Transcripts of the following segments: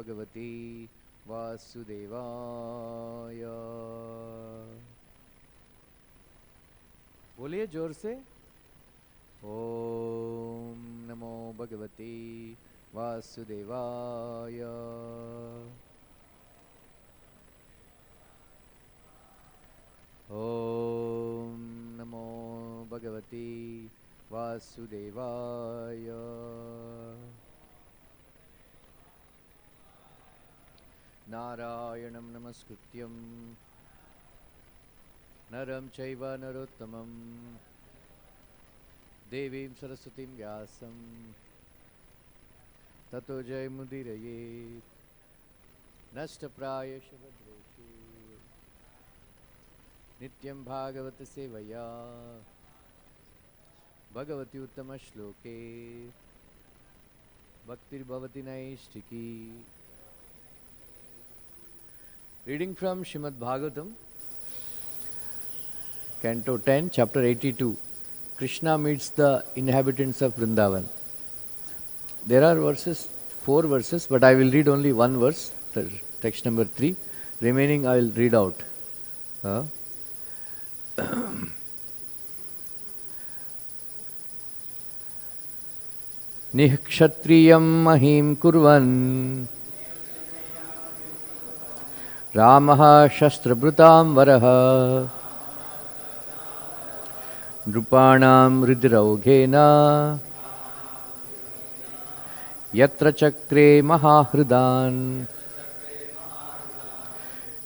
Bhagavate Vasudevaya. बोलिए जोर से. ओम नमो भगवते वासुदेवाय. ओम नमो भगवते वासुदेवाय. नारायणं नमस्कृत्यं नरं चैव नरोत्तमं देवीं सरस्वतीं व्यासं ततो जयमुदीरयेत्. नष्टप्रायश भद्रेषु नित्यं भागवत सेवया भगवति उत्तमश्लोके भक्तिर्भवति नैष्ठिकी. Reading from Srimad Bhagavatam, Canto 10, Chapter 82. Krishna meets the inhabitants of Vrindavan. There are verses, 4 verses, but I will read only one verse, text number 3. Remaining I will read out. Nihkshatriyam mahim kurvan Ramaha shastrabrutam varaha Nrupanam ridiraugena Yatra chakre mahahridan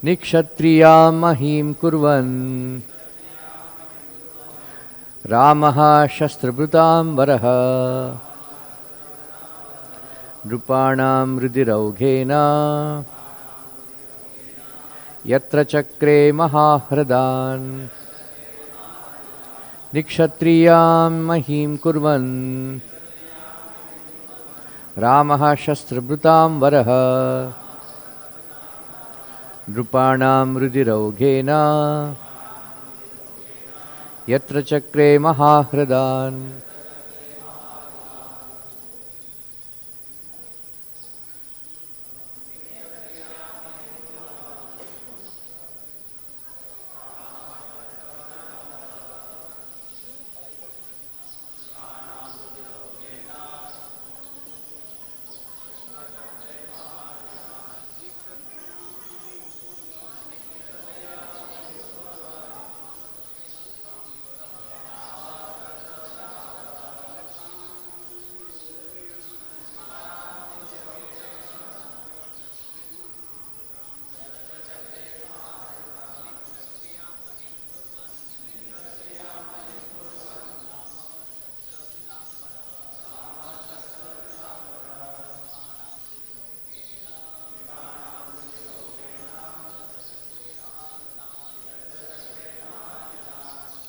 Nikshatriyam mahim kurvan Ramaha shastrabrutam varaha Nrupanam ridiraugena Yatra chakre mahahradan Nikshatriyam mahim kurvan Ramaha shastrabrutam varaha Nrupanam rudiraugena Yatra chakre mahahradan.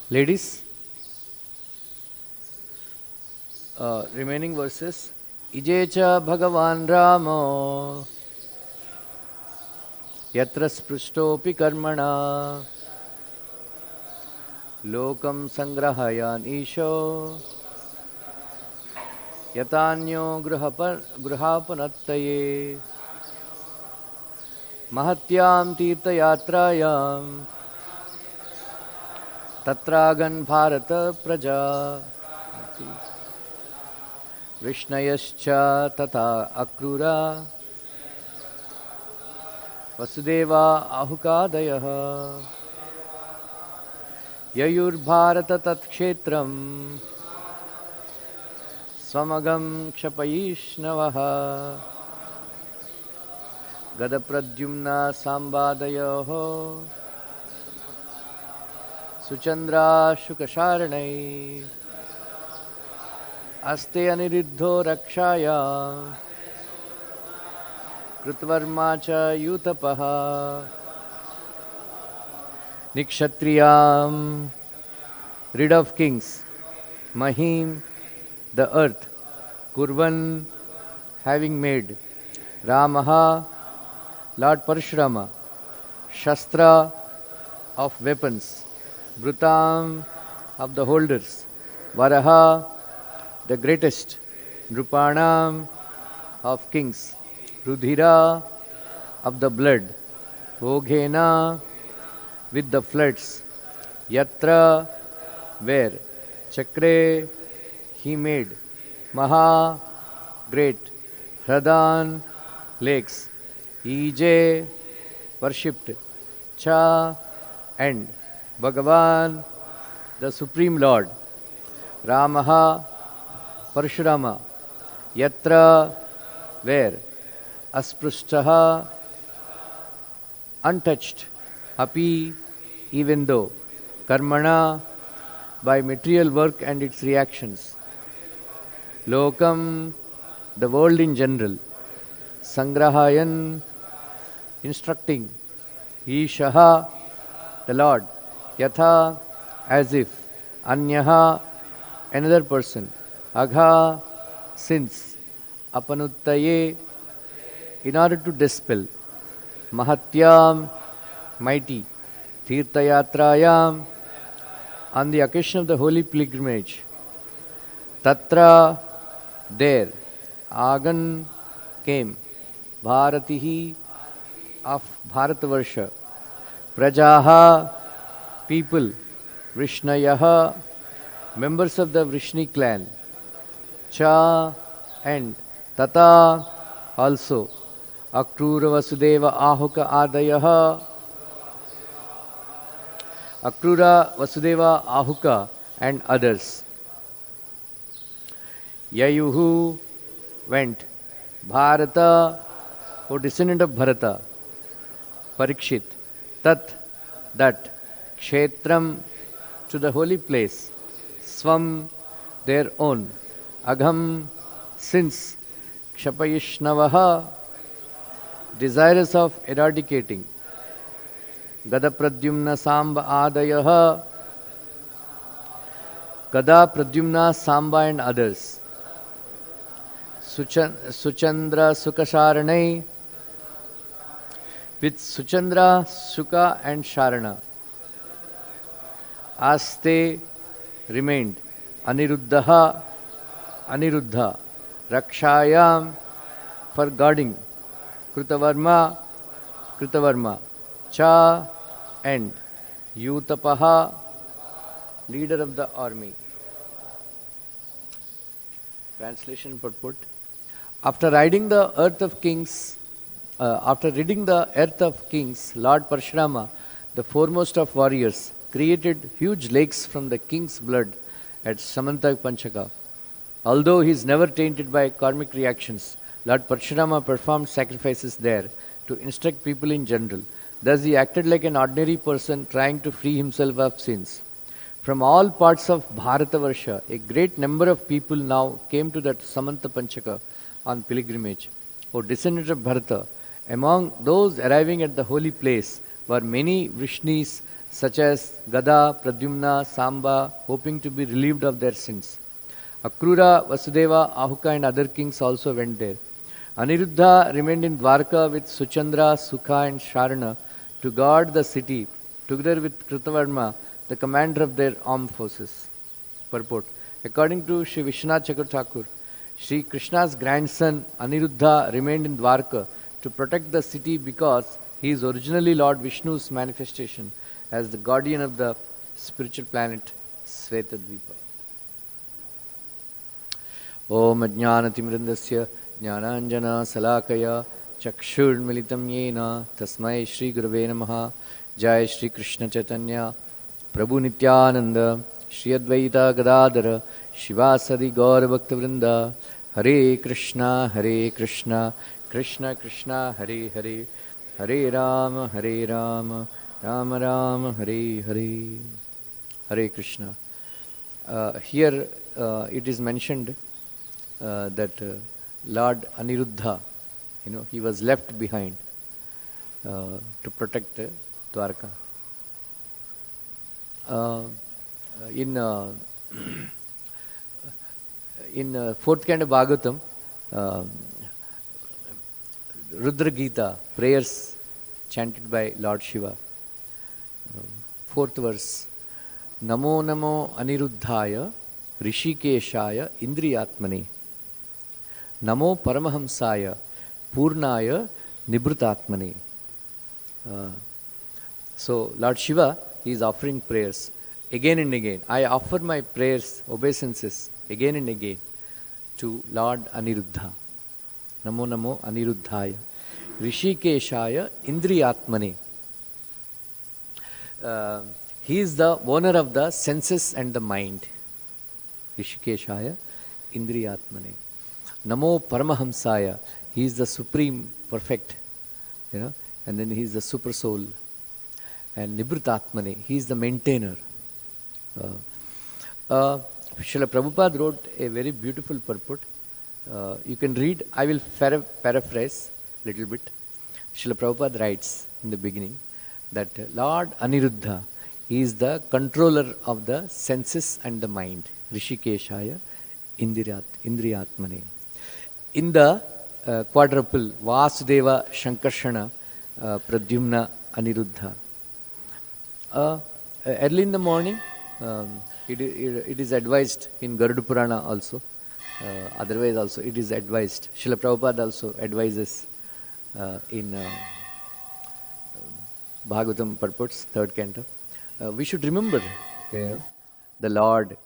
Ladies, remaining verses. Ijecha Bhagavan Ramo Yatra sprushtopi karmana Lokam sangrahayan isho Yatanyo gruhapanattaye Mahatyam tirthayatrayam Tatragan Bharata Praja Vishnayascha Tata Akrura Vasudeva Ahukadayaha Yayur Bharata Tatshetram Swamagam Kshapayishnavaha Gadapradyumna Sambadayoho Suchandra Shukasharanai Aste Aniridho Rakshaya Krutvarma Cha Yutapaha Nikshatriyam, rid of kings, Mahim, the earth, Kurvan, having made, Ramaha, Lord Parashurama, Shastra, of weapons, Brutam, of the holders, Varaha, the greatest, Nrupanam, of kings, Rudhira of the blood, Voghena with the floods, Yatra where, Chakre he made, Maha great, Hradan lakes, Ije worshipped, Cha and Bhagavan the Supreme Lord, Ramaha Parshurama, Yatra where, Asprishtaha untouched, Api even though, Karmana by material work and its reactions, Lokam the world in general, Sangrahayan instructing, Ishaha the Lord, Yatha as if, Anyaha another person, Agha since, Apanuttaye in order to dispel, Mahatyam mighty, Tirthayatrayam on the occasion of the holy pilgrimage, Tatra there, Agan came, Bharatihi of Bharatavarsha, Prajaha people, Vrishnayaha members of the Vrishni clan, Cha and Tata also, Akrura Vasudeva Ahuka Adayaha, Akrura Vasudeva Ahuka and others. Yayuhu went, Bharata, O descendant of Bharata, Parikshit, Tat, that, Kshetram, to the holy place, Swam, their own, Agham, since, Kshapayishnavaha, desirous of eradicating, Gada Pradyumna Samba Adayaha, Gada Pradyumna Samba and others, Suchandra Sukasharanai, with Suchandra, Sukha and Sharana, Aste remained, Aniruddha, Aniruddha, Rakshayam, for guarding, Krutavarma, Krutavarma, Cha and Yutapaha, leader of the army. Translation purport. After reading the earth of kings, Lord Parshurama, the foremost of warriors, created huge lakes from the king's blood at Samanta Panchaka. Although he is never tainted by karmic reactions, Lord Parshurama performed sacrifices there to instruct people in general. Thus he acted like an ordinary person trying to free himself of sins. From all parts of Bharatavarsha, a great number of people now came to that Samanta Panchaka on pilgrimage. O descendant of Bharata, among those arriving at the holy place were many Vrishnis such as Gada, Pradyumna, Samba, hoping to be relieved of their sins. Akrura, Vasudeva, Ahuka and other kings also went there. Aniruddha remained in Dwarka with Suchandra, Sukha and Sharana to guard the city, together with Krutavarma, the commander of their armed forces. Purport. According to Sri Vishwanath Chakravarti, Sri Krishna's grandson Aniruddha remained in Dwarka to protect the city because he is originally Lord Vishnu's manifestation as the guardian of the spiritual planet Svetadvipa. Om Ajnanatimrindasya Jnananjana Salakaya Chakshurmilitam Yena Tasmai Shri Gurave Namaha Jai Shri Krishna Chaitanya Prabhu Nityananda Shri Advaita Gadadhara Shivasadi Gaura Bhakta Vrinda Hare Krishna Krishna Krishna Hare Hare Hare Rama Rama Rama Hare Hare. Hare Krishna. Here it is mentioned that Lord Aniruddha, he was left behind to protect Dwarka. In fourth canto Bhagavatam, Rudra Gita, prayers chanted by Lord Shiva. Fourth verse, Namo Namo Aniruddhaya Rishikeshaya Indriyatmane Namo Paramahamsaya Purnaya Nibrutatmane. So Lord Shiva is offering prayers again and again. I offer my prayers, obeisances again and again to Lord Aniruddha. Namo Namo Aniruddhaya. Rishikeshaya Indriyatmane. He is the owner of the senses and the mind. Rishikeshaya Indriyatmane. Namo Paramahamsaya. He is the supreme perfect, and then he is the super soul. And Nibrutatmane, he is the maintainer. Srila Prabhupada wrote a very beautiful purport. You can read, I will paraphrase a little bit. Srila Prabhupada writes in the beginning that Lord Aniruddha is the controller of the senses and the mind. Rishikeshaya Indriyatmane. In the quadruple Vasudeva Shankarshana Pradyumna Aniruddha. Early in the morning, it is advised in Garuda Purana also. Otherwise also it is advised. Srila Prabhupada also advises in Bhagavatam purports, 3rd canto. We should remember the Lord,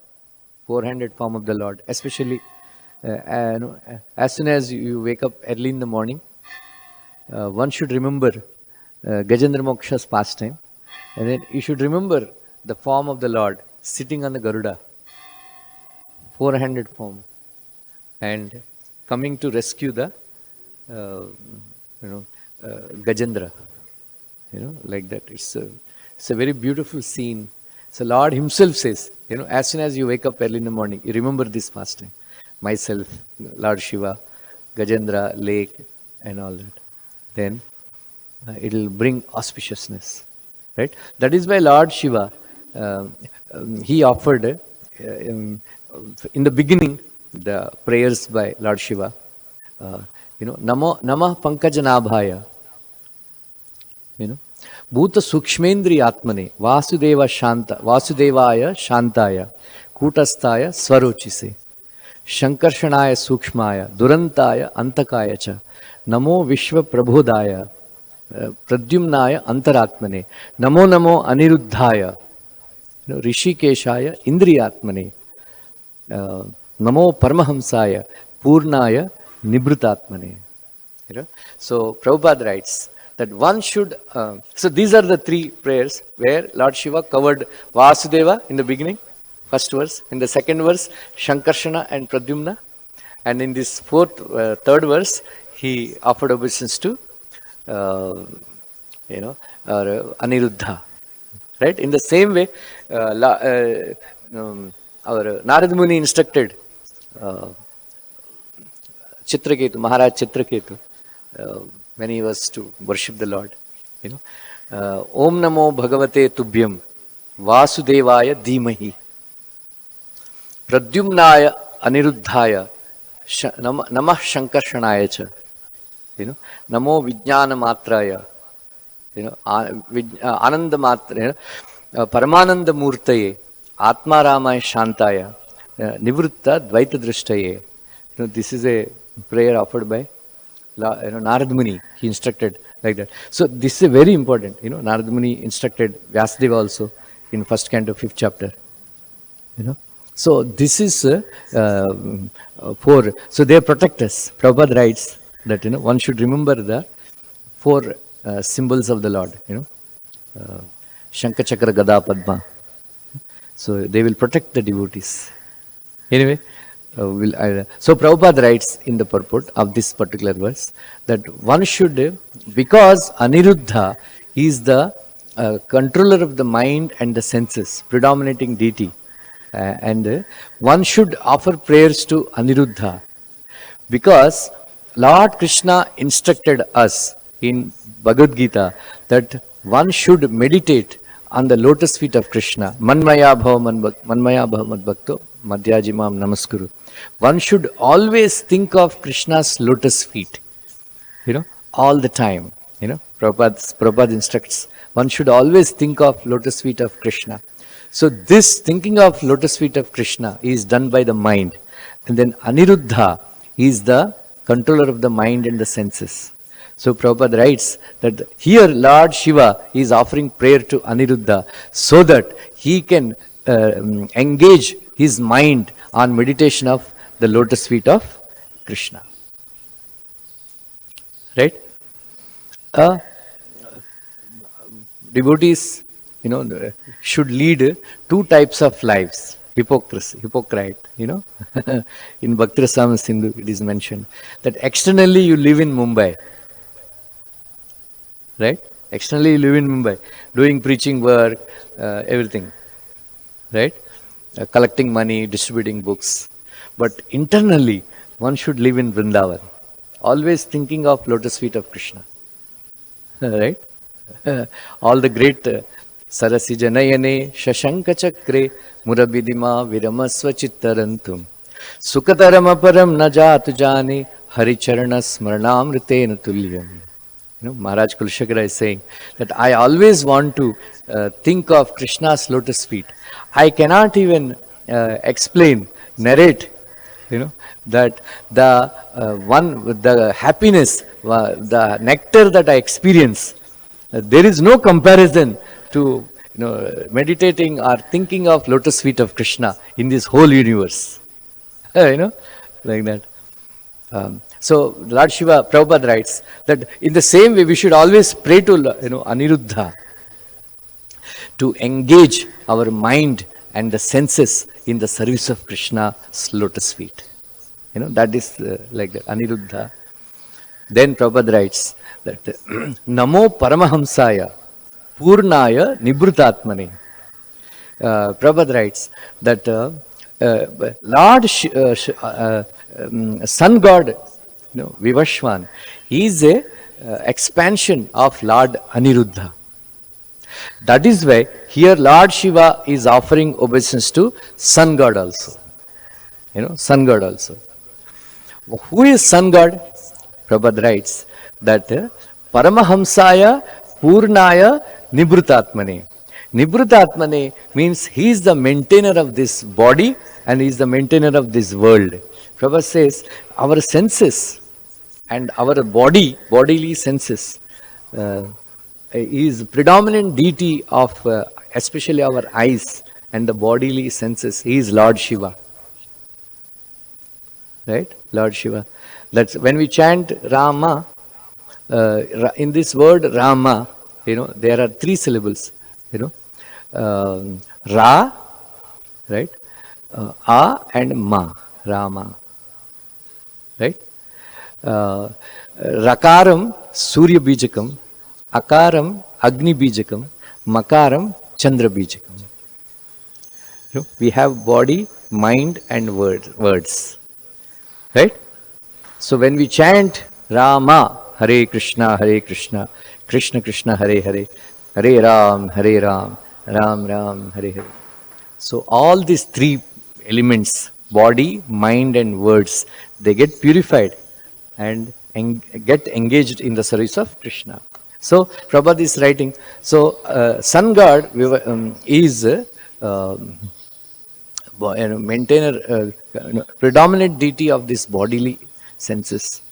400 form of the Lord, especially as soon as you wake up early in the morning, one should remember Gajendra Moksha's pastime, and then you should remember the form of the Lord sitting on the Garuda, 400 form, and coming to rescue the Gajendra, like that. It's a very beautiful scene. So Lord himself says, as soon as you wake up early in the morning, you remember this pastime. Myself, Lord Shiva, Gajendra, lake, and all that. Then it will bring auspiciousness, right? That is why Lord Shiva, he offered in the beginning the prayers by Lord Shiva. Namah Pankajanabhaya, Bhuta Sukshmendri Atmane, Vasudevaya Shantaya, Kutastaya Swarochise, Shankarshanaya Sukshmaya, Durantaya Antakaya cha, Namo Vishwa Prabhodaya, Pradyumnaya Antaratmane, Namo Namo Aniruddhaya, Rishikeshaya Indriyatmane, Namo Paramahamsaya, Purnaya Nibrutatmane. So Prabhupada writes that one should, so these are the 3 prayers where Lord Shiva covered Vasudeva in the beginning, first verse. In the second verse, Shankarshana and Pradyumna. And in this 3rd verse, he offered obeisance to, Aniruddha. Right? In the same way, our Narad Muni instructed Chitraketu, Maharaj Chitraketu, when he was to worship the Lord. Om Namo Bhagavate Tubhyam Vasudevaya Dhimahi Pradyumnaya Aniruddhaya Namah Shankarshanaya cha, Namo Vijnana Matraya, Ananda Matra, Paramananda Murtaye, Atma Ramaya Shantaya, Nivrutta Dvaita Drishtaye. This is a prayer offered by Narad Muni. He instructed like that. So this is very important. Narad Muni instructed Vyasadeva also in 1st canto 5th chapter. So this is so they protect us. Prabhupada writes that one should remember the 4 symbols of the Lord. Shankha Chakra Gada Padma. So they will protect the devotees. Anyway, so Prabhupada writes in the purport of this particular verse that one should, because Aniruddha is the controller of the mind and the senses, predominating deity, and one should offer prayers to Aniruddha, because Lord Krishna instructed us in Bhagavad-gita that one should meditate on the lotus feet of Krishna. Manmaya bhava madbhakto madhyajimam namaskuru. One should always think of Krishna's lotus feet, all the time. Prabhupada instructs one should always think of lotus feet of Krishna. So this thinking of lotus feet of Krishna is done by the mind. And then Aniruddha is the controller of the mind and the senses. So Prabhupada writes that here Lord Shiva is offering prayer to Aniruddha so that he can engage his mind on meditation of the lotus feet of Krishna. Right? Devotees, should lead two types of lives. Hypocrite, in Bhakti Rasamrita Sindhu it is mentioned that externally you live in Mumbai, right? Externally you live in Mumbai, doing preaching work, everything, right? Collecting money, distributing books. But internally, one should live in Vrindavan, always thinking of lotus feet of Krishna, right? All the great Sarasi Janayane Shashanka Chakre Murabidima Viramasva Chittarantum Sukataram Najatu Jani Haricharana Smaranamritena Tulyam. Maharaj Kulshakara is saying that I always want to think of Krishna's lotus feet. I cannot even explain, narrate, that the happiness, the nectar that I experience, there is no comparison to meditating or thinking of lotus feet of Krishna in this whole universe. Like that. So Lord Shiva, Prabhupada writes that in the same way we should always pray to Aniruddha to engage our mind and the senses in the service of Krishna's lotus feet. That is like that, Aniruddha. Then Prabhupada writes that Namo Paramahamsaya Purnaya Nibrutatmane. Prabhupada writes that Lord Sun God, Vivashwan, is a expansion of Lord Aniruddha. That is why here Lord Shiva is offering obeisance to Sun God also. Sun God also. Who is Sun God? Prabhupada writes that Paramahamsaya Purnaya Nibrutatmane. Nibrutatmane means he is the maintainer of this body and he is the maintainer of this world. Prabhupada says our senses and our bodily senses is predominant deity of especially our eyes and the bodily senses. He is Lord Shiva. Right? Lord Shiva. That's when we chant Rama, in this word Rama, there are three syllables, Ra, right? A and Ma, Rama, right? Rakaram, Surya Bijakam, Akaram, Agni Bijakam, Makaram, Chandra Bijakam. We have body, mind and words, right? So when we chant Rama, Hare Krishna, Krishna Krishna, Hare Hare, Hare Ram, Ram Ram, Hare Hare. So all these three elements, body, mind and words, they get purified and get engaged in the service of Krishna. So Prabhupada is writing, so Sun God is maintainer, predominant deity of this bodily senses.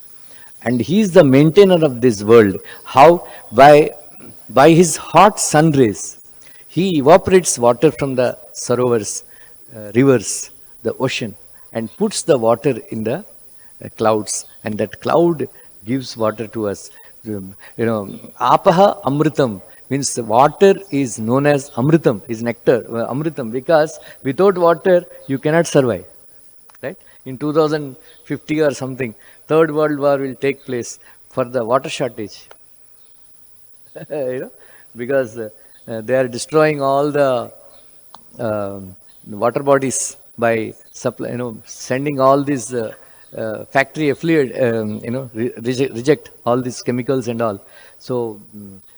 And he is the maintainer of this world. How? By his hot sun rays, he evaporates water from the sarovars, rivers, the ocean, and puts the water in the clouds. And that cloud gives water to us. Apaha Amritam means the water is known as Amritam, is nectar, Amritam, because without water you cannot survive. Right? In 2050 or something, Third World War will take place for the water shortage. Because they are destroying all the water bodies by supply, sending all these factory affiliate, reject all these chemicals and all. So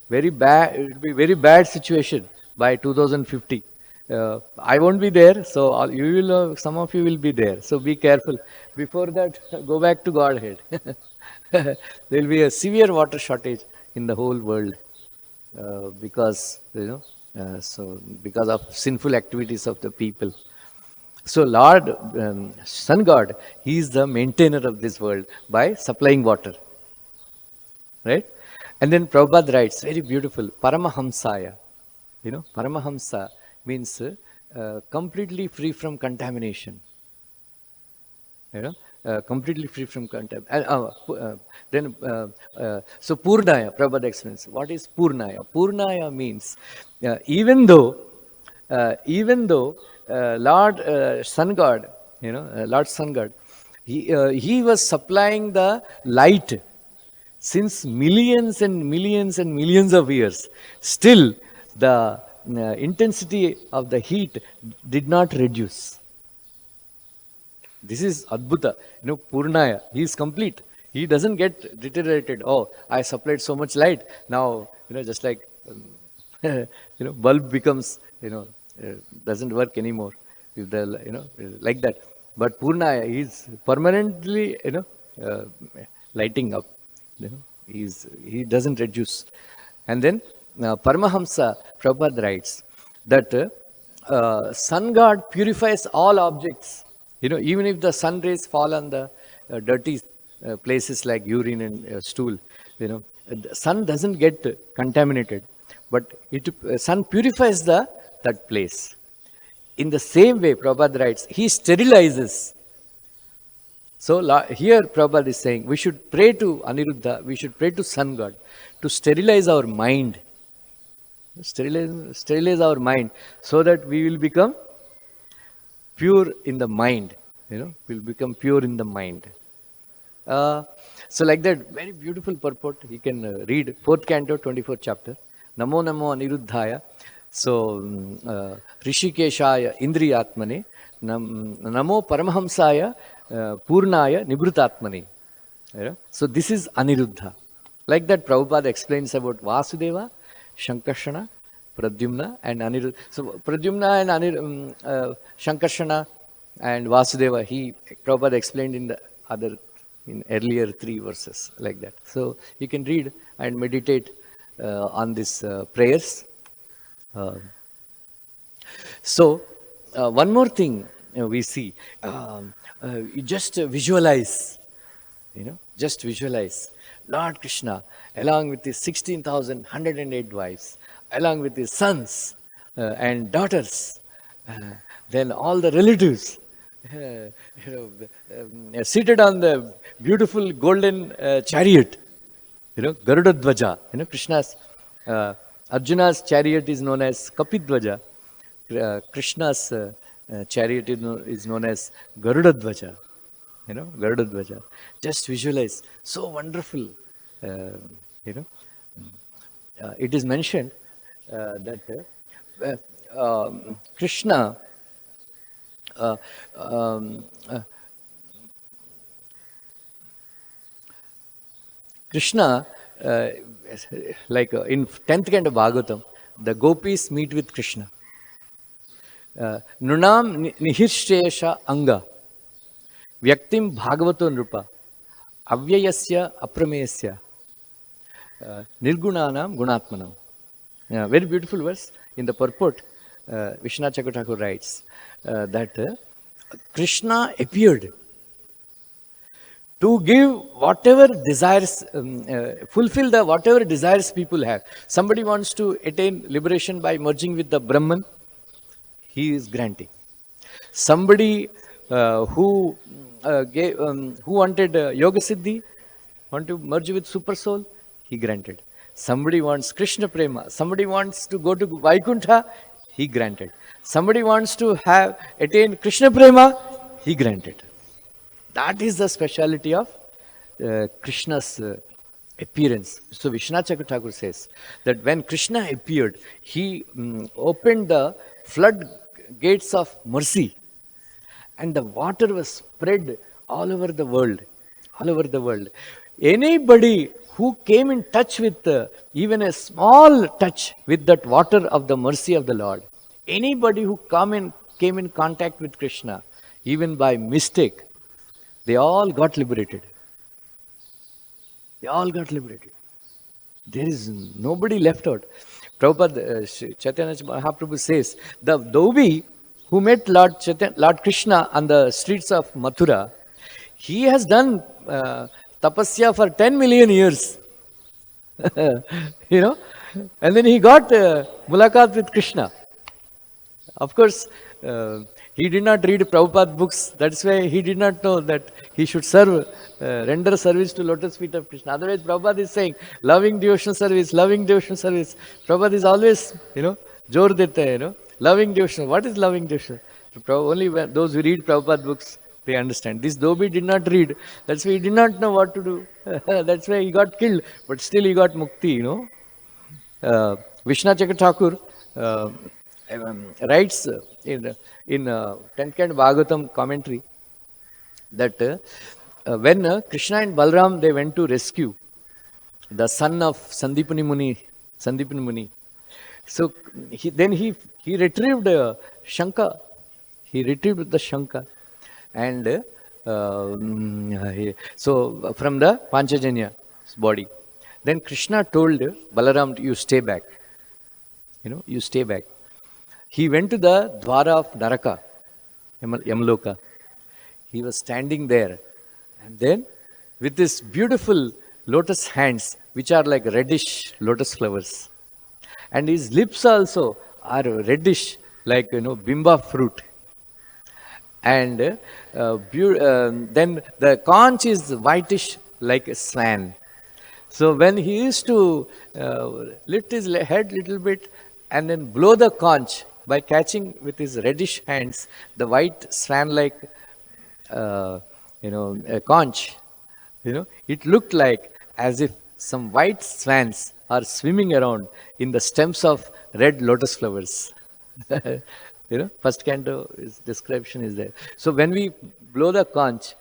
very bad, it will be very bad situation by 2050. I won't be there, so you will. Some of you will be there. So be careful. Before that, go back to Godhead. There will be a severe water shortage in the whole world because because of sinful activities of the people. So Lord, Sun God, he is the maintainer of this world by supplying water, right? And then Prabhupada writes, very beautiful, Paramahamsaya. Paramahamsa means completely free from contamination. Completely free from contamination. So Purnaya, Prabhupada explains. What is Purnaya? Purnaya means even though Lord Sun God, Lord Sun God, he was supplying the light since millions and millions and millions of years. Still, the intensity of the heat did not reduce. This is Adbhuta, Purnaya. He is complete. He doesn't get deteriorated. Oh, I supplied so much light. Now, just like, bulb becomes, doesn't work anymore. If the, like that. But Purnaya is permanently, lighting up. He doesn't reduce. And then Paramahamsa Prabhupada writes that sun god purifies all objects. Even if the sun rays fall on the dirty places like urine and stool, the sun doesn't get contaminated, but sun purifies that place. In the same way, Prabhupada writes, he sterilizes. So here Prabhupada is saying we should pray to Aniruddha, we should pray to Sun God to sterilize our mind. Sterilize our mind so that we will become pure in the mind. We'll become pure in the mind. So like that, very beautiful purport. You can read 4th canto, 24th chapter. Namo Namo Aniruddhaya. So Rishikeshaya Indriyatmane. Namo Paramahamsaya Purnaya Nibrutatmane. So this is Aniruddha. Like that, Prabhupada explains about Vasudeva, Shankarshana, Pradyumna, and Aniruddha. So Pradyumna and Shankarshana and Vasudeva, Prabhupada explained in earlier 3 verses, like that. So you can read and meditate on these prayers. So one more thing we see, you just visualize, just visualize Lord Krishna along with his 16,108 wives, along with his sons and daughters, then all the relatives, seated on the beautiful golden chariot, Garuda Dvaja. Krishna's, Arjuna's chariot is known as Kapidvaja. Krishna's chariot is known as Garuda Dvaja. Garuda Dvaja. Just visualize. So wonderful. It is mentioned that Krishna Krishna, like in 10th canto Bhagavatam, the gopis meet with Krishna. Nunam nihirshesha anga vyaktim bhagavato nrupa avyayasya apramesya nirgunanam gunatmanam. Very beautiful verse. In the purport, Vishwanath Chakravarti writes that Krishna appeared to give whatever desires, fulfill the whatever desires people have. Somebody wants to attain liberation by merging with the Brahman, he is granting. Somebody who wanted Yoga Siddhi, want to merge with Super Soul, he granted. Somebody wants Krishna Prema, somebody wants to go to Vaikuntha, he granted. Somebody wants to attain Krishna Prema, he granted. That is the speciality of Krishna's appearance. So Vishwanath Chakravarti says that when Krishna appeared, he opened the floodgates of mercy, and the water was spread all over the world. All over the world. Anybody who came in touch with even a small touch with that water of the mercy of the Lord, anybody who came in contact with Krishna, even by mistake, they all got liberated. They all got liberated. There is nobody left out. Prabhupada, Chaitanya Mahaprabhu says, the dhobi who met Lord Krishna on the streets of Mathura, he has done tapasya for 10 million years. you know, and then he got mulakat with Krishna. Of course, he did not read Prabhupada books. That's why he did not know that he should render service to lotus feet of Krishna. Otherwise, Prabhupada is saying, loving devotional service, loving devotional service. Prabhupada is always, jor deta, loving devotional. What is loving devotional? Only when those who read Prabhupada books, they understand. This Dobi did not read. That's why he did not know what to do. That's why he got killed. But still he got mukti, Vishnu Chakra Thakur writes in 10th Canto Bhagavatam commentary that when Krishna and Balram, they went to rescue the son of Sandipani Muni. So he retrieved Shanka. He retrieved the Shanka. And so from the Panchajanya body. Then Krishna told Balaram, you stay back. You stay back. He went to the Dwara of Naraka, Yamaloka. He was standing there. And then with his beautiful lotus hands, which are like reddish lotus flowers. And his lips also are reddish, like, bimba fruit. And then the conch is whitish like a swan. So when he used to lift his head little bit and then blow the conch by catching with his reddish hands the white swan-like, conch, it looked like as if some white swans are swimming around in the stems of red lotus flowers. First canto description is there. So when we blow the conch,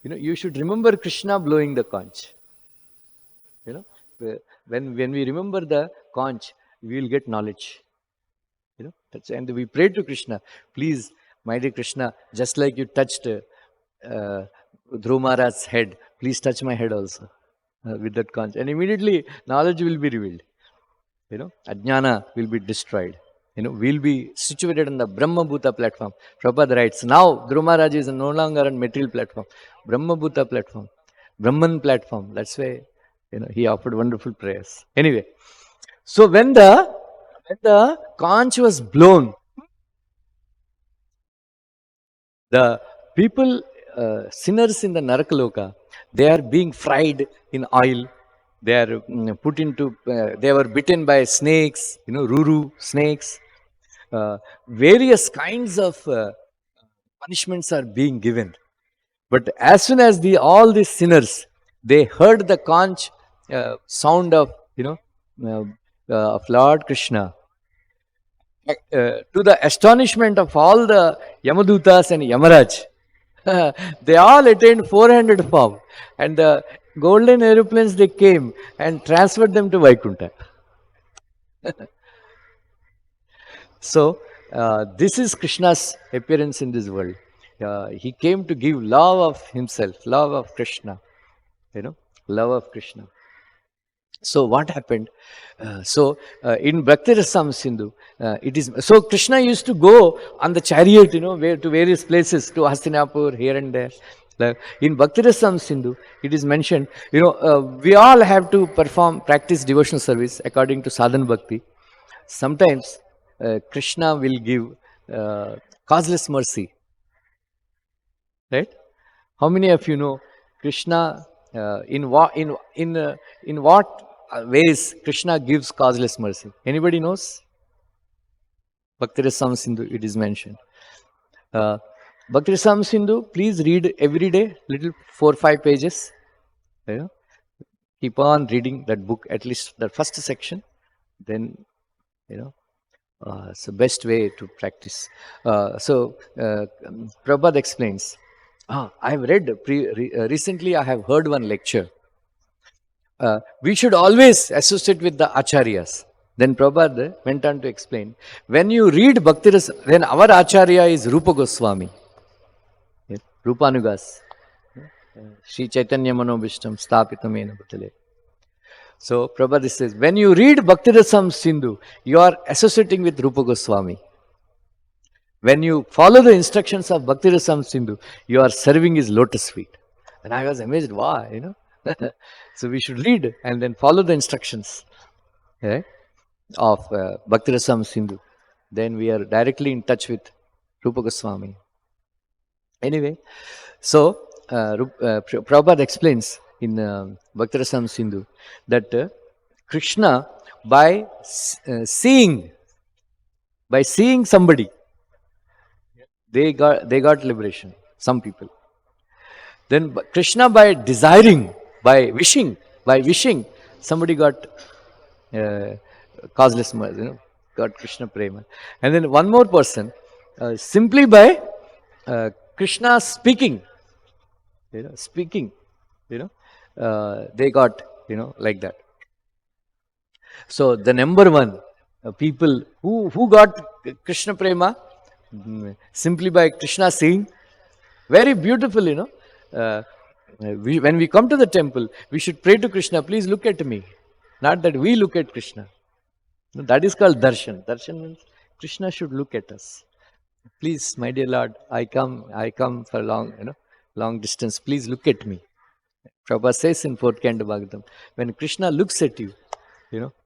you should remember Krishna blowing the conch. When we remember the conch, we will get knowledge. And we pray to Krishna, please, my dear Krishna, just like you touched Dhruva Maharaj's head, please touch my head also with that conch. And immediately knowledge will be revealed. Ajnana will be destroyed. We'll be situated on the Brahma Bhuta platform. Prabhupada writes, now Dhruva Maharaj is no longer on material platform. Brahma Bhuta platform. Brahman platform. That's why he offered wonderful prayers. Anyway, so when the conch was blown, the people, sinners in the Narakaloka, they are being fried in oil. They are put into, they were bitten by snakes, ruru snakes. Various kinds of punishments are being given. But as soon as all these sinners, they heard the conch sound of, of Lord Krishna, to the astonishment of all the Yamadutas and Yamaraj, they all attained 400 form. And the golden aeroplanes, they came and transferred them to Vaikuntha. So, this is Krishna's appearance in this world. He came to give love of himself, love of Krishna, love of Krishna. So what happened? In Bhakti Rasam Sindhu, it is so Krishna used to go on the chariot, to various places, to Hastinapur, here and there. In Bhakti Rasam Sindhu, it is mentioned, we all have to practice devotional service according to sadhana bhakti. Sometimes Krishna will give causeless mercy. Right? How many of you know Krishna? In what ways Krishna gives causeless mercy? Anybody knows? Bhakti Rasam Sindhu, it is mentioned. Bhakti Rasam Sindhu, please read every day, little 4-5 pages. Keep on reading that book, at least the first section. Then, it's the best way to practice. Prabhupada explains. I have read, recently I have heard one lecture. We should always associate with the acharyas. Then Prabhupada went on to explain, when you read Bhakti Rasa, then our acharya is Rupa Goswami, Rupanugas, Sri Chaitanya Manobhishtam Sthapitamena Bhutale. So Prabhupada says, when you read Bhakti Rasam Sindhu, you are associating with Rupa Goswami. when you follow the instructions of Bhakti Rasam Sindhu, you are serving his lotus feet. And I was amazed, why, So we should read and then follow the instructions, right, of Bhakti Rasam Sindhu. Then we are directly in touch with Rupa Goswami. Anyway, so Prabhupada explains in Bhakti Rasam Sindhu that Krishna, by seeing somebody, they got liberation. Some people. Then Krishna, by desiring, by wishing, somebody got causeless, got Krishna prema. And then one more person, simply by Krishna speaking, they got, like that. So the number one people who got Krishna prema, simply by Krishna seeing, very beautiful, when we come to the temple, we should pray to Krishna, please look at me. Not that we look at Krishna. That is called darshan. Darshan means Krishna should look at us. Please, my dear Lord, I come for long distance. Please look at me. Prabhupada says in 4th Canto Bhagavatam, when Krishna looks at you,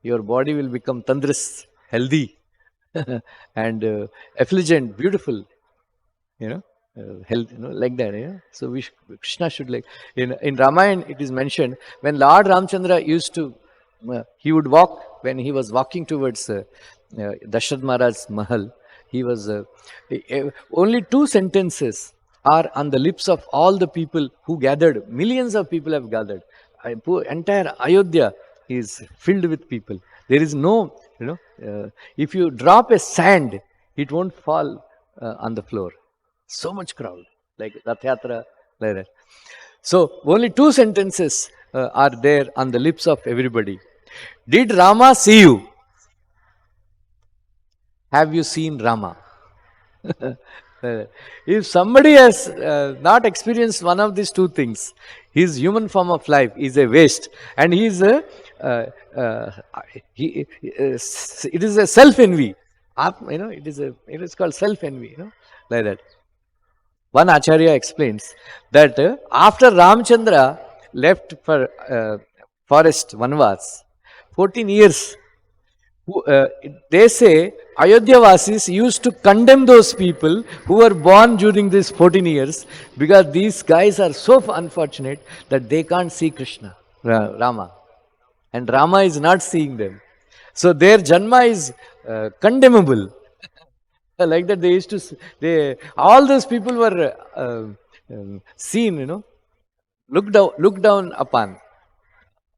your body will become tandrus, healthy, and effulgent, beautiful, health, like that. So Krishna should, like, in Ramayana it is mentioned, when Lord Ramchandra used to, he would walk, when he was walking towards Dashrath Maharaj's Mahal, he was, only 2 sentences are on the lips of all the people who gathered. Millions of people have gathered. Entire Ayodhya is filled with people. There is no, if you drop a sand, it won't fall on the floor. So much crowd, like Rath Yatra, like that. So only 2 sentences are there on the lips of everybody. Did Rama see you? Have you seen Rama? If somebody has not experienced one of these 2 things, his human form of life is a waste, and he is it is a self-envy. It is called self-envy, like that. One Acharya explains that after Ramchandra left for forest Vanvas, 14 years, they say Ayodhya-vasis used to condemn those people who were born during these 14 years, because these guys are so unfortunate that they can't see Krishna, Rama, and Rama is not seeing them. So their janma is condemnable. Like that, they used to, all those people were seen, looked down upon.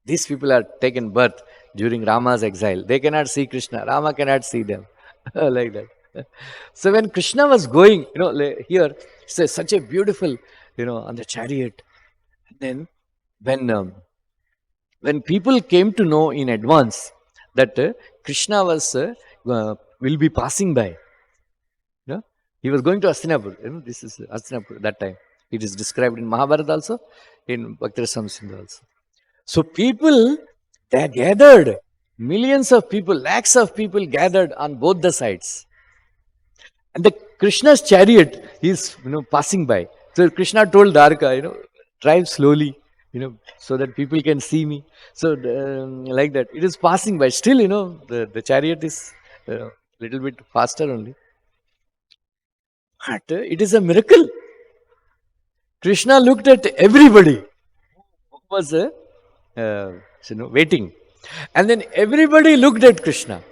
These people are taken birth during Rama's exile. They cannot see Krishna. Rama cannot see them. Like that. So when Krishna was going, here, it's such a beautiful, on the chariot. And then when people came to know in advance that Krishna will be passing by, he was going to Hastinapur. This is Hastinapur that time. It is described in Mahabharata also, in Bhakti Rasam Sindhu also. So people, they gathered, millions of people, lakhs of people gathered on both the sides. And the Krishna's chariot is, passing by. So Krishna told Dwarka, drive slowly, so that people can see me. So like that, it is passing by. Still, the chariot is little bit faster only. But it is a miracle. Krishna looked at everybody who was waiting. And then everybody looked at Krishna.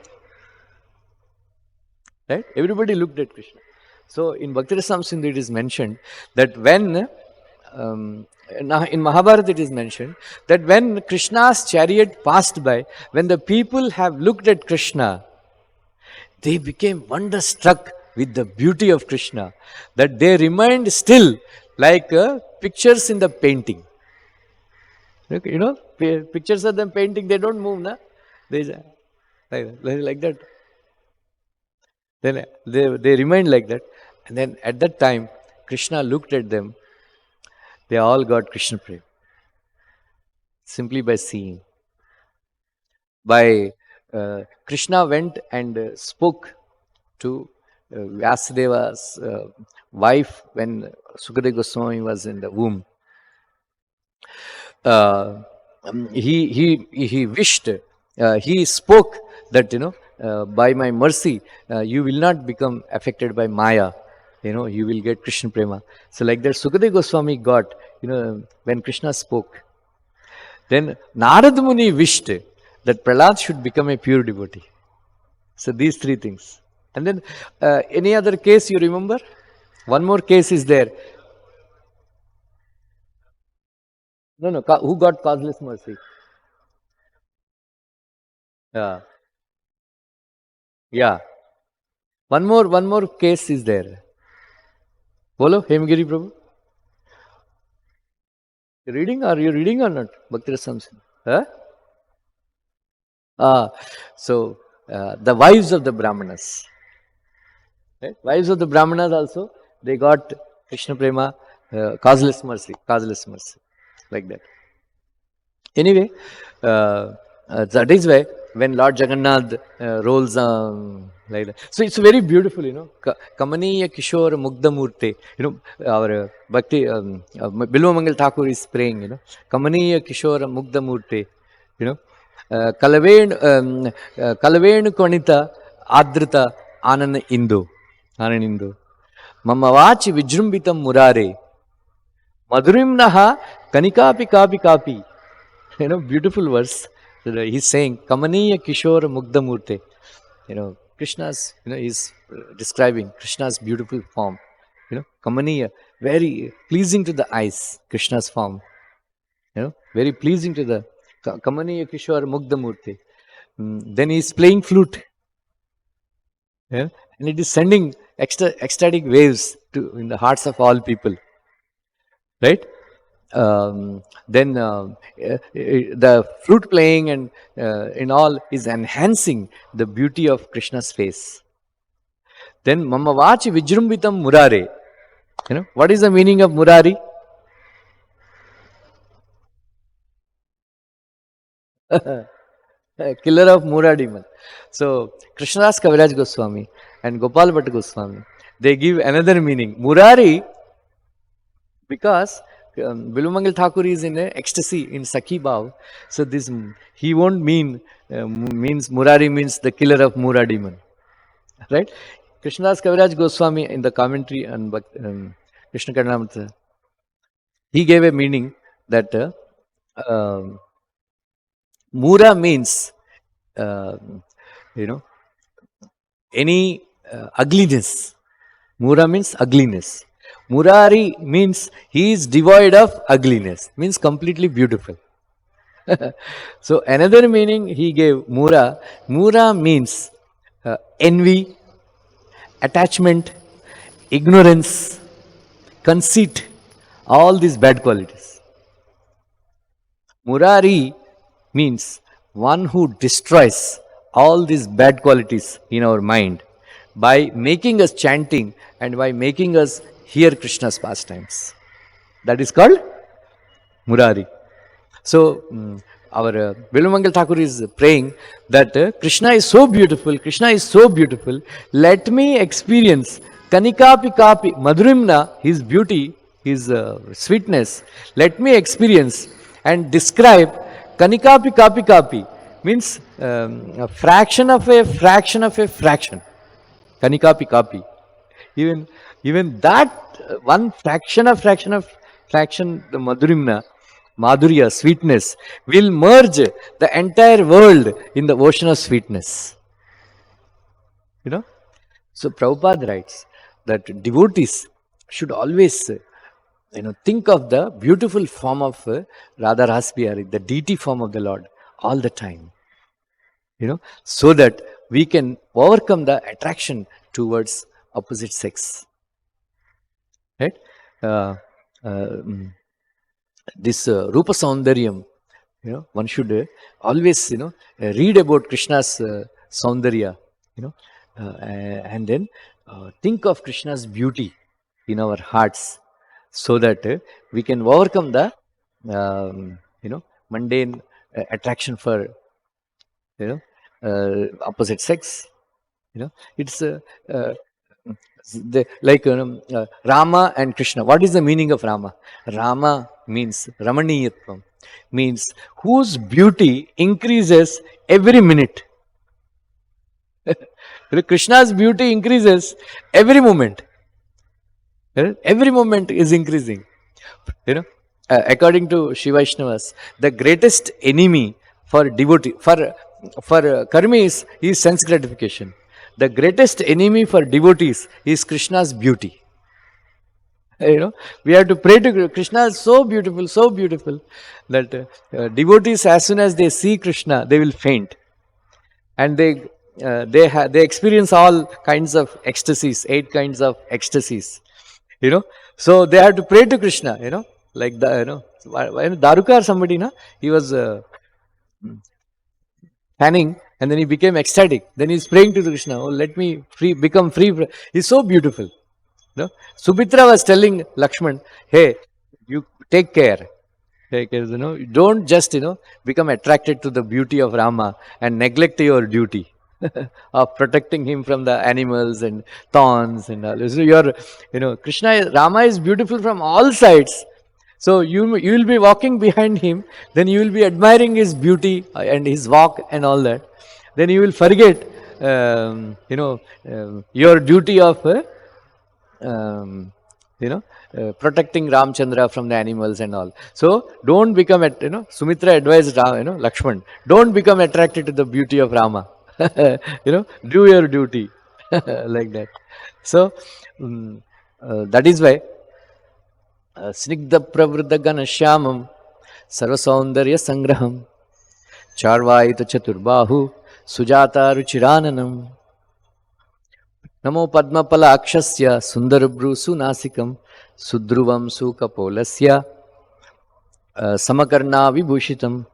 Right? Everybody looked at Krishna. So in Bhakti Rasam Sindhu it is mentioned that when, in Mahabharata it is mentioned, that when Krishna's chariot passed by, when the people have looked at Krishna, they became wonderstruck with the beauty of Krishna, that they remained still like pictures in the painting. Pictures of them painting, they don't move, na? They like that. Then they remained like that. And then at that time, Krishna looked at them. They all got Krishna prema. Simply by seeing. By Krishna went and spoke to Vyasadeva's wife when Sukadeva Goswami was in the womb. He wished, he spoke that, by my mercy, you will not become affected by Maya. You will get Krishna Prema. So like that, Sukadeva Goswami got, when Krishna spoke. Then Narad Muni wished that Prahlad should become a pure devotee. So these three things. And then any other case you remember? One more case is there. No. Who got causeless mercy? Yeah. One more case is there. Bolo, Hemgiri Prabhu. You reading? Are you reading or not? Bhakti Rasamsana. Huh? So the wives of the Brahmanas. Right? Wives of the Brahmanas also, they got Krishna Prema, causeless mercy, like that. Anyway, that is why when Lord Jagannath rolls like that. So it's very beautiful, Kamaniya Kishore Mugdha Murte. Our Bhakti, Bilwa Mangal Thakur is praying, Kamaniya Kishore Mugdha Murte. Kalavenu Konita Adrita Anana Indo. Mama Vachi Vijrumbitam Murare. Madhurim Naha Kanikapi Kapi. Beautiful verse. He's saying, Kamaniya Kishore Mugdha Murte. Krishna's, he's describing Krishna's beautiful form. Kamaniya, very pleasing to the eyes, Krishna's form. Very pleasing to the Kamaniya Kishore Mugdha Murte. Then he's playing flute. And it is sending ecstatic waves in the hearts of all people. Right? Then the flute playing and in all is enhancing the beauty of Krishna's face. Then Mama Vachi Vijrumbitam Murare. What is the meaning of Murari? Killer of Mura demon. So Krishnadas Kaviraj Goswami and Gopal Bhatta Goswami, they give another meaning. Murari, because Bilumangal Thakur is in ecstasy, in Sakhi Bhav. So this, he won't means Murari means the killer of Mura demon. Right? Krishnadas Kaviraj Goswami in the commentary on Krishna Karnamrita, he gave a meaning that Mura means, any ugliness. Mura means ugliness. Murari means he is devoid of ugliness, means completely beautiful. So another meaning he gave Mura. Mura means envy, attachment, ignorance, conceit, all these bad qualities. Murari means one who destroys all these bad qualities in our mind by making us chanting and by making us hear Krishna's pastimes. That is called Murari. So our Bilumangal Thakur is praying that Krishna is so beautiful, let me experience Kanikapi Kapi, Madhurimna, his beauty, his sweetness, let me experience and describe Kanikapi Kapi, means a fraction of a fraction. Kanikapi Kapi. Even that one fraction, the Madhurya, sweetness, will merge the entire world in the ocean of sweetness. So Prabhupada writes that devotees should always think of the beautiful form of Radharasbihari, the deity form of the Lord, all the time. So that we can overcome the attraction towards opposite sex. Right? This Rupa Saundaryam, one should always, read about Krishna's Saundarya, and then think of Krishna's beauty in our hearts, so that we can overcome the, mundane attraction for, opposite sex. It's Rama and Krishna. What is the meaning of Rama? Rama means Ramaniyatvam, means whose beauty increases every minute. Krishna's beauty increases every moment. Every moment is increasing. According to Shiva Vaishnavas, the greatest enemy for devotee, for karmis is sense gratification. The greatest enemy for devotees is Krishna's beauty. We have to pray to Krishna. Is so beautiful that devotees, as soon as they see Krishna, they will faint, and they experience all kinds of ecstasies, 8 kinds of ecstasies. So they have to pray to Krishna. Like Daruka or somebody, he was fanning, and then he became ecstatic. Then he's praying to Krishna, oh, let me become free. He's so beautiful. Subhitra was telling Lakshman, hey, you take care. Don't just, become attracted to the beauty of Rama and neglect your duty of protecting him from the animals and thorns and all. So Rama is beautiful from all sides. So you will be walking behind him, then you will be admiring his beauty and his walk and all that. Then you will forget, your duty of, protecting Ramchandra from the animals and all. So don't become, Sumitra advised Lakshman, don't become attracted to the beauty of Rama. Do your duty like that. So that is why Snigdha Pravruddha Ganashyamam Sarvasaundarya Sangraham Charvaita Chaturbahu Sujata Ruchirananam Namo Padmapala Akshasya Sundarabru Sunasikam Sudruvam Sukapolasya Samakarna Vibhushitam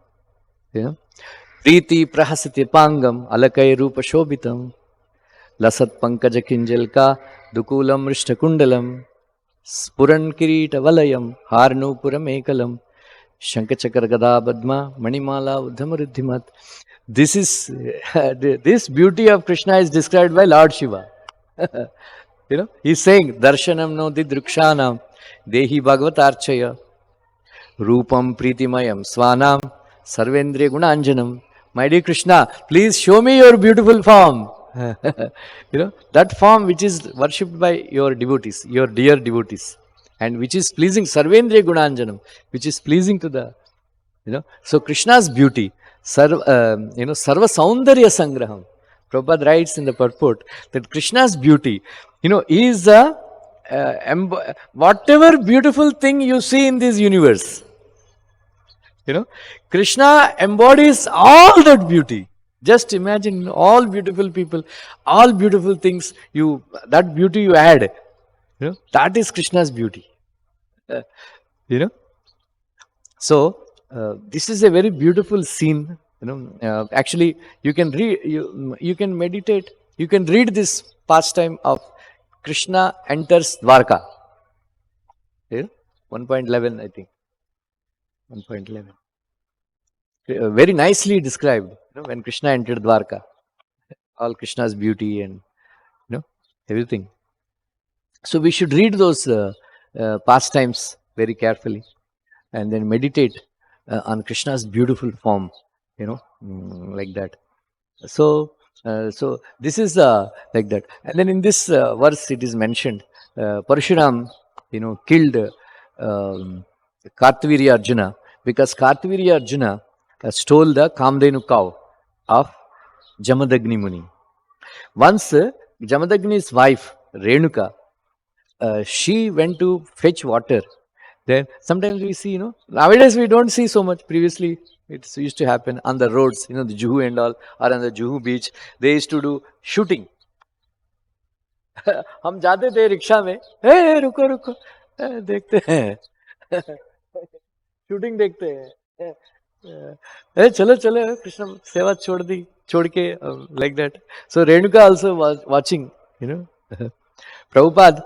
Priti Prahasati Pangam Alakai Rupa Shobhitam Lasat Pankaja Kinjalka Dukulam Rishtakundalam Spuran Kirita Valayam Harnupuram Ekalam Shankachakar Gada Badma Manimala Uddhamaruddhimat. This beauty of Krishna is described by Lord Shiva. He's saying Darshanam no didrukshanam Dehi Bhagavatarchaya Rupam Pritimayam Swanam Sarvendriya Gunanjanam. My dear Krishna, please show me your beautiful form. That form which is worshipped by your devotees, your dear devotees, and which is pleasing, Sarvendriya Gunanjanam, which is pleasing to the, so Krishna's beauty, Sarva Saundarya Sangraham. Prabhupada writes in the purport that Krishna's beauty, is whatever beautiful thing you see in this universe. Krishna embodies all that beauty. Just imagine all beautiful people, all beautiful things, that beauty you add. That is Krishna's beauty. So this is a very beautiful scene. Actually, you can read, you can meditate, you can read this pastime of Krishna enters Dwarka. 1.11, I think. 1.11. Very nicely described, when Krishna entered Dwarka. All Krishna's beauty and, everything. So we should read those pastimes very carefully and then meditate on Krishna's beautiful form, like that. So this is like that. And then in this verse it is mentioned, Parshuram, killed Kartavirya Arjuna, because Kartavirya Arjuna stole the Kamdenu cow of Jamadagni Muni. Once Jamadagni's wife, Renuka, she went to fetch water. Then sometimes we see, nowadays we don't see so much. Previously it used to happen on the roads, the Juhu and all, or on the Juhu beach. They used to do shooting. हम जाते थे rickshaw में, हे रुको रुको, देखते हैं, shooting देखते हैं, चलो चलो कृष्ण सेवा छोड़ के, like that. So Renuka also was watching, Prabhupada,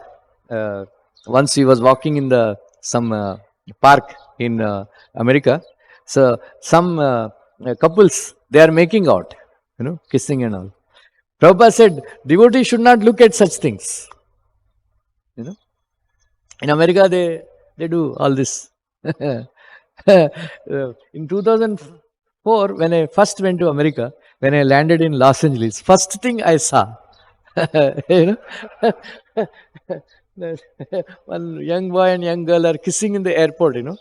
once he was walking in some park in America. So some couples, they are making out, kissing and all. Prabhupada said, devotees should not look at such things. You know, in America they do all this. In 2004, when I first went to America, when I landed in Los Angeles, first thing I saw, you know, one young boy and young girl are kissing in the airport. You know,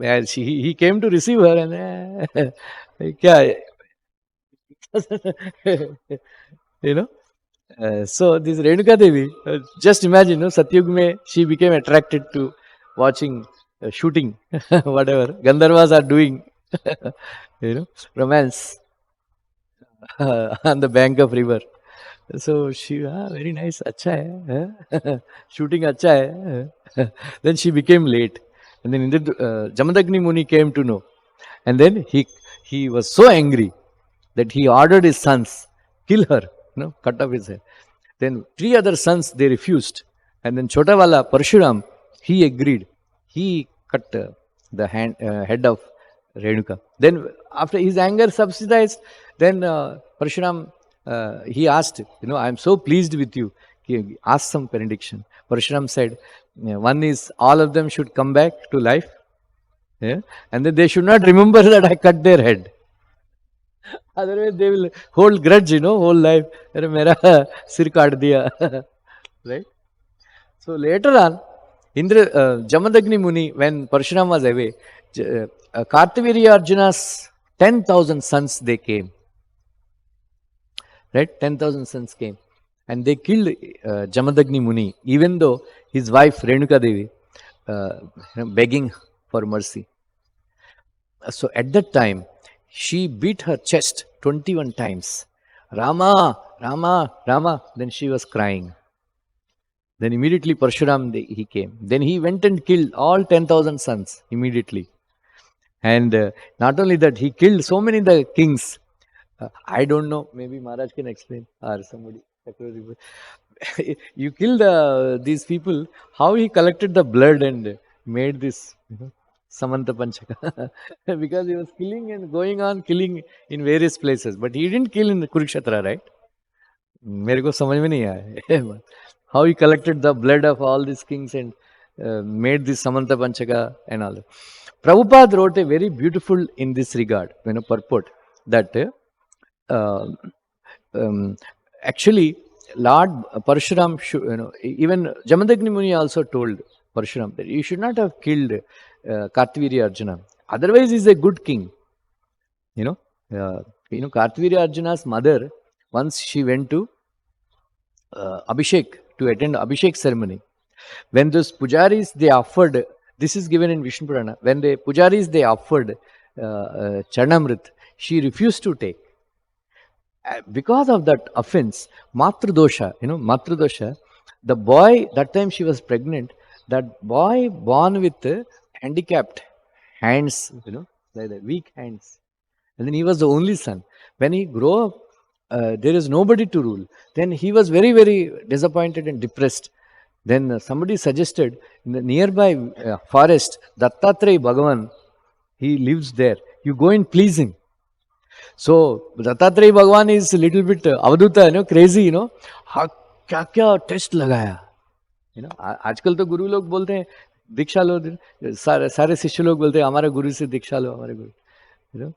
as he came to receive her, and kya, you know. So this Renuka Devi, just imagine, Satyug mein she became attracted to watching shooting, whatever Gandharvas are doing, romance on the bank of river. So she, very nice, acha hai, shooting acha hai. Then she became late, and then Jamadagni Muni came to know, and then he was so angry that he ordered his sons kill her, cut off his head. Then 3 other sons, they refused. And then Chotawala, Parshuram, he agreed. He cut the head of Renuka. Then after his anger subsidized, then Parshuram, he asked, I am so pleased with you. He asked some benediction. Parshuram said, one is all of them should come back to life. Yeah? And then they should not remember that I cut their head. Otherwise, they will hold grudge, whole life. Mera sir kaat diya. Right? So later on, Jamadagni Muni, when Parshuram was away, Kartavirya Arjuna's 10,000 sons, they came. Right? 10,000 sons came. And they killed Jamadagni Muni, even though his wife Renuka Devi, begging for mercy. So at that time, she beat her chest 21 times. Rama, Rama, Rama. Then she was crying. Then immediately Parshuram, he came. Then he went and killed all 10,000 sons immediately. And not only that, he killed so many the kings. I don't know, maybe Maharaj can explain, or somebody. You killed these people, how he collected the blood and made this, Samanta Panchaka. Because he was killing and going on killing in various places. But he didn't kill in Kurukshetra, right? मेरे को समझ में नहीं आया. How he collected the blood of all these kings and made this Samanta Panchaka and all that. Prabhupada wrote a very beautiful in this regard, purport, that actually Lord Parshuram should, even Jamadagni Muni also told Parshuram that you should not have killed Kartavirya Arjuna. Otherwise, he is a good king. Kartavirya Arjuna's mother, once she went to Abhishek, to attend Abhishek ceremony. When those pujaris, they offered, this is given in Vishnu Purana, when the pujaris, they offered Charnamrit, she refused to take. Because of that offense, Matradosha, the boy, that time she was pregnant, that boy born with handicapped hands, like the weak hands. And then he was the only son. When he grew up, there is nobody to rule. Then he was very, very disappointed and depressed. Then somebody suggested in the nearby forest, Dattatreya Bhagavan, he lives there. You go and please him. So Dattatreya Bhagavan is a little bit avaduta, crazy, क्या test लगाया, आजकल तो गुरु लोग बोलते हैं दीक्षा लो, सारे शिष्य लोग बोलते हैं हमारे गुरु से दीक्षा लो, हमारे गुरु,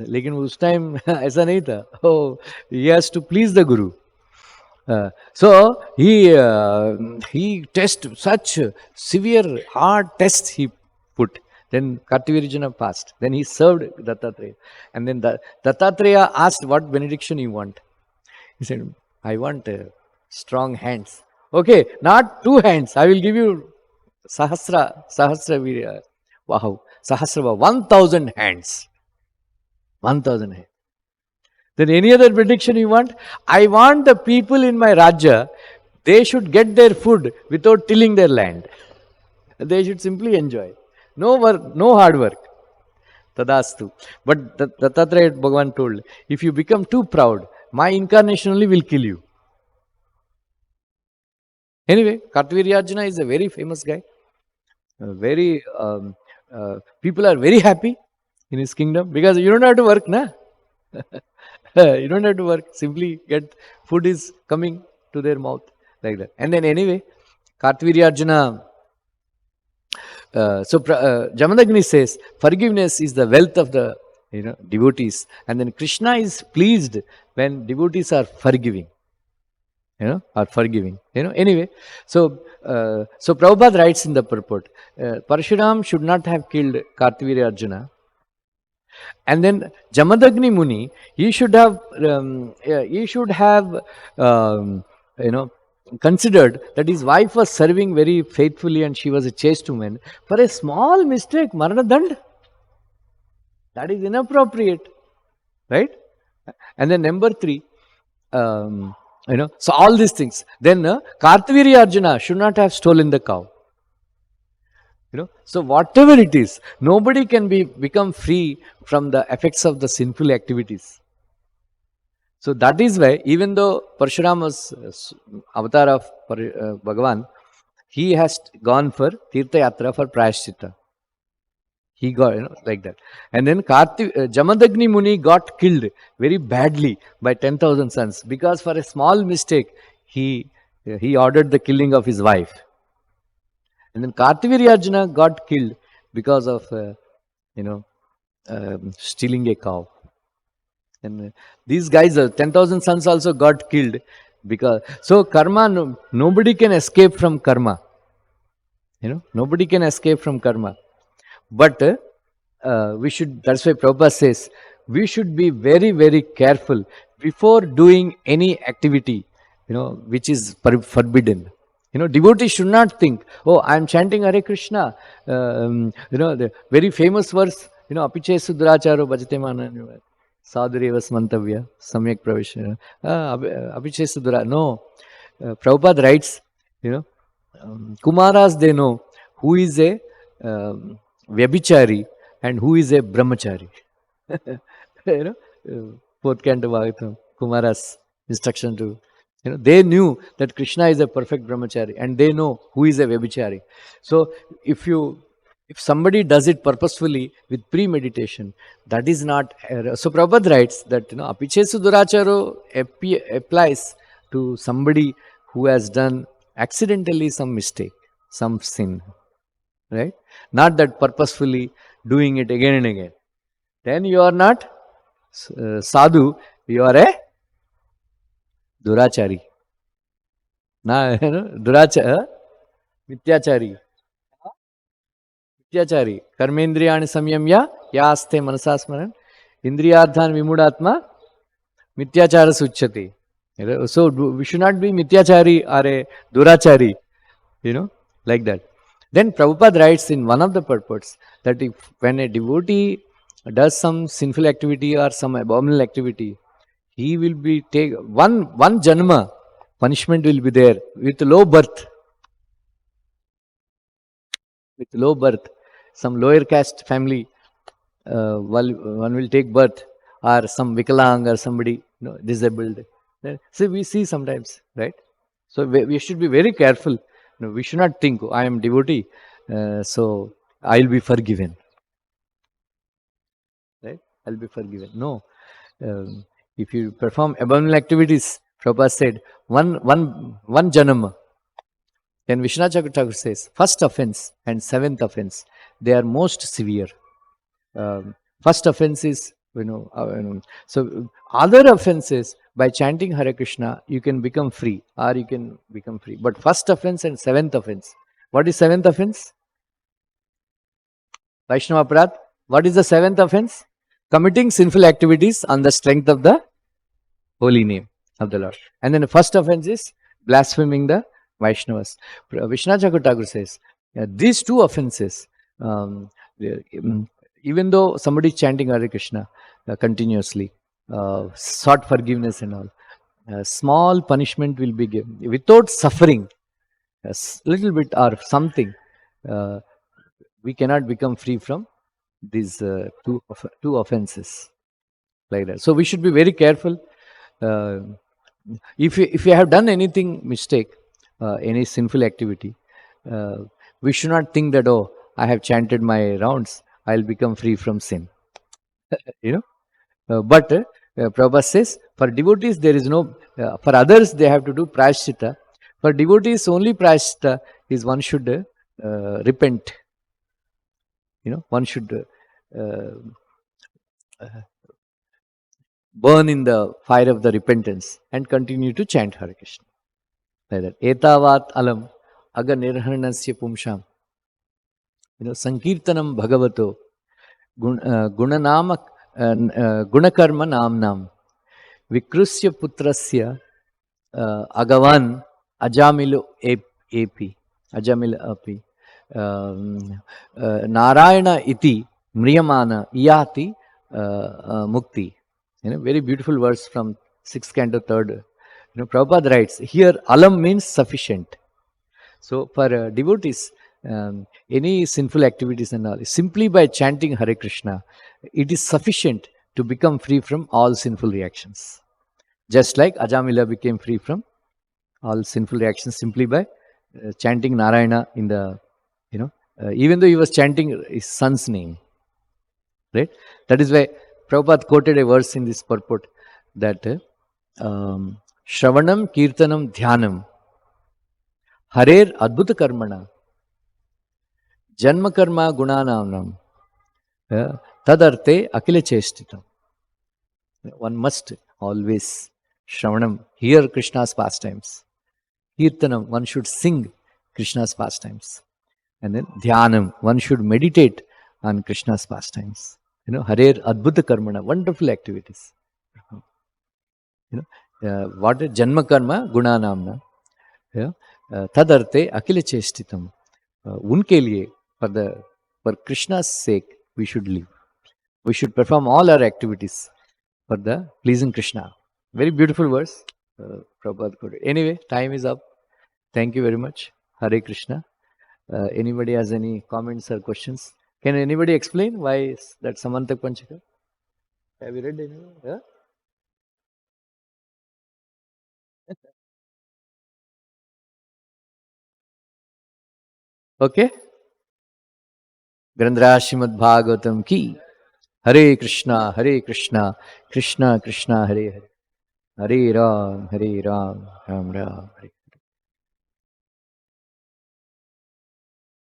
लेकिन उस टाइम ऐसा नहीं था. Oh, he has to please the guru. So he test such severe hard tests he put. Then Kartavirya passed. Then he served Dattatreya. And then Dattatreya asked what benediction you want. He said, I want strong hands. Okay, not 2 hands. I will give you Sahasra Virya. Wow. Sahasra, 1,000 hands. 1,000 hands. Then any other prediction you want? I want the people in my Rajya, they should get their food without tilling their land. They should simply enjoy. No work, no hard work. Tadastu. But Dattatreya Bhagavan told, if you become too proud, my incarnation only will kill you. Anyway, Kartavirya Arjuna is a very famous guy. People are very happy in his kingdom because you don't have to work, na? You don't have to work. Simply get food is coming to their mouth like that. And then anyway, Kartvirya Jamadagni says forgiveness is the wealth of the devotees, and then Krishna is pleased when devotees are forgiving. Are forgiving. Anyway, so Prabhupada writes in the purport, Parshuram should not have killed Kartvirya Arjuna. And then Jamadagni Muni, he should have considered that his wife was serving very faithfully and she was a chaste woman. For a small mistake, Maranadand, that is inappropriate, right? And then number 3, so all these things. Then Kartvirya Arjuna should not have stolen the cow. So whatever it is, nobody can become free from the effects of the sinful activities. So that is why, even though Parshuram was avatar of Bhagavan, he has gone for Tirtha Yatra for Prayashchitta. He got, like that. And then Jamadagni Muni got killed very badly by 10,000 sons because for a small mistake, he ordered the killing of his wife. And then Kartvirya Arjuna got killed because of, stealing a cow. And these guys, 10,000 sons also got killed because, so karma, nobody can escape from karma. Nobody can escape from karma. But we should, that's why Prabhupada says, we should be very, very careful before doing any activity, which is forbidden. Devotees should not think, oh, I am chanting Hare Krishna. The very famous verse, Apiche Sudracharo Bhajate Mana Sadhurevas Mantavya Samyak Pravesha. Apiche Sudra. No. Prabhupada writes, Kumaras, they know who is a Vyabhichari and who is a Brahmachari. 4th canto Bhagavatam, Kumaras instruction to, they knew that Krishna is a perfect Brahmachari and they know who is a Vyabhichari. So if somebody does it purposefully with premeditation, that is not error. So Prabhupada writes that Apichesu Duracharo applies to somebody who has done accidentally some mistake, some sin. Right? Not that purposefully doing it again and again. Then you are not sadhu, you are a durachari. Mityachari. Mityachari. Karmendriyani samyamya yaste manasasmaran indriyardhan vimudatma mityachara suchyate. So we should not be mityachari or a durachari. Like that. Then Prabhupada writes in one of the purports that when a devotee does some sinful activity or some abominable activity, he will be one janma punishment will be there with low birth. With low birth, some lower caste family, one will take birth, or some Vikalang or somebody disabled. So we see sometimes, right? So we should be very careful. We should not think, oh, I am devotee, so I will be forgiven. Right? I will be forgiven. No. If you perform abominable activities, Prabhupada said, one janama. Then Vishwanath Chakravarti Thakur says, first offense and 7th offense, they are most severe. First offense is, so other offenses, by chanting Hare Krishna, you can become free, or you can become free. But first offense and 7th offense. What is 7th offense? Vaishnava Aparadh. What is the 7th offense? Committing sinful activities on the strength of the holy name of the Lord. And then the first offense is blaspheming the Vaishnavas. Vishwanath Chakravarti Thakur says, these two offenses, even though somebody is chanting Hare Krishna continuously, sought forgiveness and all, small punishment will be given without suffering, a little bit or something. We cannot become free from these two offenses like that. So we should be very careful. If you have done anything mistake, any sinful activity, we should not think that, oh, I have chanted my rounds, I'll become free from sin. But Prabhupada says, for devotees there is no, for others they have to do prayaschitta. For devotees only prayaschitta is one should repent. One should burn in the fire of the repentance and continue to chant Hare Krishna. Like that. Etavat alam aga nirhanasya pumsham. Sankirtanam bhagavato gunanama gunakarma namnam vikrusya putrasya agavan ajamilo api narayana iti mriyamana yati mukti. Very beautiful verse from 6th canto 3rd. Prabhupada writes, here alam means sufficient. So for devotees, any sinful activities and all, simply by chanting Hare Krishna, it is sufficient to become free from all sinful reactions. Just like Ajamila became free from all sinful reactions simply by chanting Narayana in the, even though he was chanting his son's name. Right? That is why Prabhupada quoted a verse in this purport that Shravanam, Kirtanam, Dhyanam, Harer Adbhuta Karmana, Janma Karma Gunanamnam, Tadarte Akila Chestitam. One must always Shravanam, hear Krishna's pastimes. Kirtanam, one should sing Krishna's pastimes. And then Dhyanam, one should meditate on Krishna's pastimes. Harer Adbhuta Karmana, wonderful activities. What is Janma Karma Gunanamna? Tadarte Akila Chestitam. Unke liye, for Krishna's sake, we should live. We should perform all our activities for the pleasing Krishna. Very beautiful verse. Prabhupada quoted. Anyway, time is up. Thank you very much. Hare Krishna. Anybody has any comments or questions? Can anybody explain why is that Samantak Panchaka? Have you read anything? Yeah? Okay. Grandhara Srimad Bhagavatam ki. Hare Krishna, Krishna Krishna, Hare Hare. Hare Ram, Ram Ram, Hare.